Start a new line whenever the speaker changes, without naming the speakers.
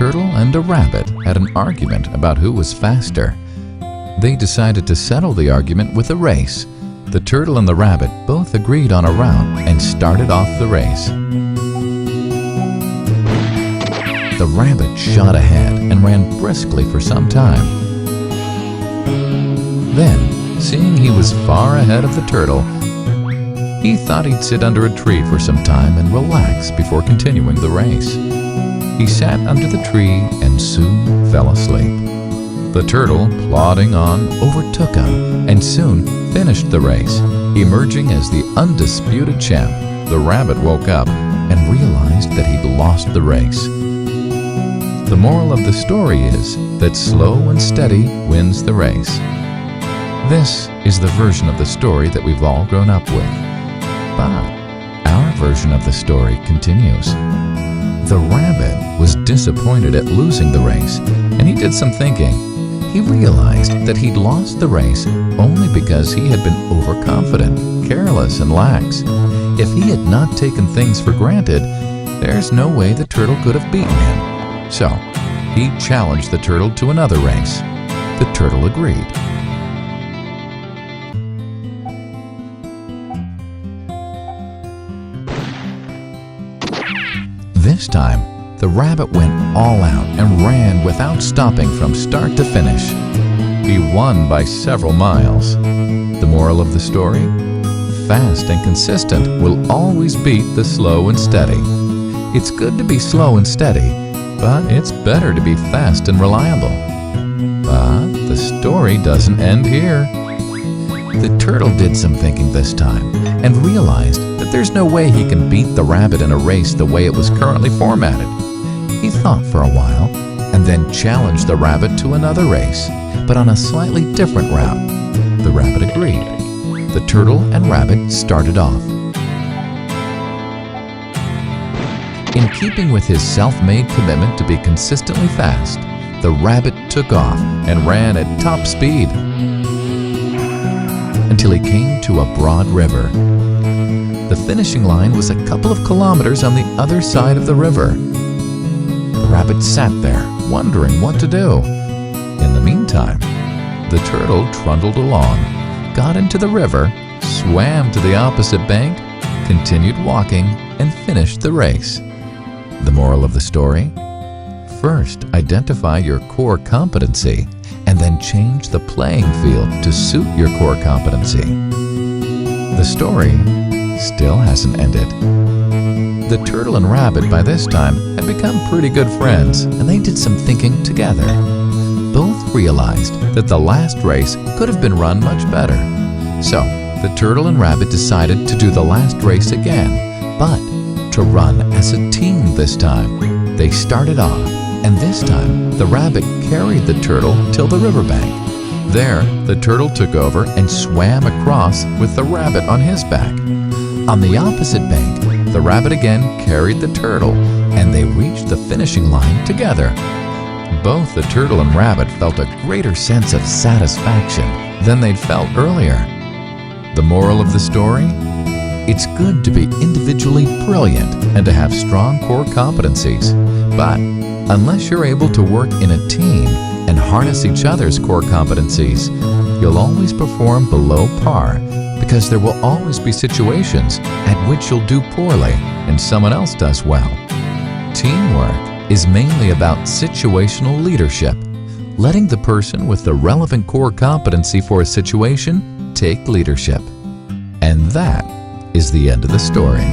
turtle and a rabbit had an argument about who was faster. They decided to settle the argument with a race. The turtle and the rabbit both agreed on a route and started off the race. The rabbit shot ahead and ran briskly for some time. Then, seeing he was far ahead of the turtle, he thought he'd sit under a tree for some time and relax before continuing the race. He sat under the tree and soon fell asleep. The turtle, plodding on, overtook him and soon finished the race. Emerging as the undisputed champ, the rabbit woke up and realized that he'd lost the race. The moral of the story is that slow and steady wins the race. This is the version of the story that we've all grown up with. But our version of the story continues. The rabbit was disappointed at losing the race, and he did some thinking. He realized that he'd lost the race only because he had been overconfident, careless, and lax. If he had not taken things for granted, there's no way the turtle could have beaten him. So, he challenged the turtle to another race. The turtle agreed. This time, the rabbit went all out and ran without stopping from start to finish. He won by several miles. The moral of the story? Fast and consistent will always beat the slow and steady. It's good to be slow and steady, but it's better to be fast and reliable. But the story doesn't end here. The turtle did some thinking this time and realized that there's no way he can beat the rabbit in a race the way it was currently formatted. He thought for a while and then challenged the rabbit to another race, but on a slightly different route. The rabbit agreed. The turtle and rabbit started off. In keeping with his self-made commitment to be consistently fast, the rabbit took off and ran at top speed until he came to a broad river. The finishing line was a couple of kilometers on the other side of the river. The rabbit sat there, wondering what to do. In the meantime, the turtle trundled along, got into the river, swam to the opposite bank, continued walking, and finished the race. The moral of the story? First, identify your core competency, and then change the playing field to suit your core competency. The story still hasn't ended. The turtle and rabbit by this time had become pretty good friends, and they did some thinking together. Both realized that the last race could have been run much better. So, the turtle and rabbit decided to do the last race again, but to run as a team this time. They started off, and this time the rabbit carried the turtle till the riverbank. There, the turtle took over and swam across with the rabbit on his back. On the opposite bank, the rabbit again carried the turtle, and they reached the finishing line together. Both the turtle and rabbit felt a greater sense of satisfaction than they'd felt earlier. The moral of the story? It's good to be individually brilliant and to have strong core competencies, but unless you're able to work in a team and harness each other's core competencies, you'll always perform below par, because there will always be situations at which you'll do poorly and someone else does well. Teamwork is mainly about situational leadership, letting the person with the relevant core competency for a situation take leadership. And that is the end of the story.